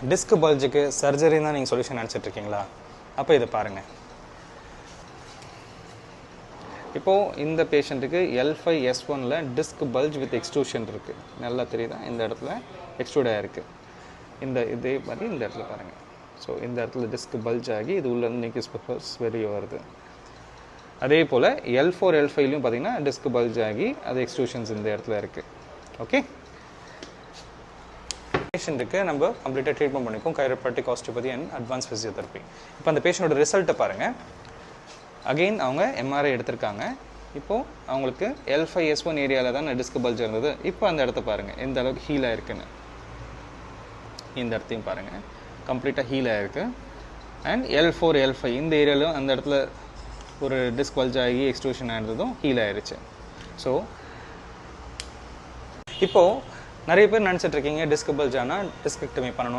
Disk பல்ஜுக்கு surgery தான் நீங்கள் solution நினச்சிட்டு இருக்கீங்களா? அப்போ இதை பாருங்கள். இப்போது இந்த பேஷண்ட்டுக்கு L5S1ல் டிஸ்க் பல்ஜ் வித் எக்ஸ்ட்ரூஷன் இருக்குது. நல்லா தெரியுதா? இந்த இடத்துல எக்ஸ்ட்ரூட் ஆகிருக்கு. இதே மாதிரி இந்த இடத்துல பாருங்கள். ஸோ இந்த இடத்துல டிஸ்க் பல்ஜ் ஆகி இது உள்ளேருந்து நியூக்ளியஸ் பல்ஸ் வெளியே வருது. அதே போல் L4 L5லையும் பார்த்தீங்கன்னா டிஸ்க் பல்ஜ் ஆகி அது எக்ஸ்ட்ரூஷன்ஸ் இந்த இடத்துல இருக்குது. ஓகே, பேஷண்ட்டுக்கு நம்ம கம்ப்ளீட்டாக ட்ரீட்மெண்ட் பண்ணிப்போம், chiropractic, osteopathy and advance physiotherapy. இப்போ அந்த பேஷண்ட்டோட ரிசல்ட்டை பாருங்கள். அகெயின் அவங்க எம்ஆர்ஐ எடுத்திருக்காங்க. இப்போது அவங்களுக்கு L5S1 ஏரியாவில் தான் டிஸ்க் பல்ஜ் இருந்தது. இப்போ அந்த இடத்த பாருங்கள் எந்த அளவுக்கு ஹீல் ஆகிருக்குன்னு. இந்த இடத்தையும் பாருங்கள், கம்ப்ளீட்டாக ஹீல் ஆகிருக்கு. அண்ட் L4 L5 இந்த ஏரியாவிலும் அந்த இடத்துல ஒரு டிஸ்க் பல்ஜ் ஆகி எக்ஸ்ட்ரூஷன் ஆகிருந்ததும் ஹீல் ஆகிருச்சு. ஸோ இப்போது நிறைய பேர் நினச்சிட்டு இருக்கீங்க டிஸ்க் பல்ஜ் ஆனால் டிஸ்கெக்டமி பண்ணணும்.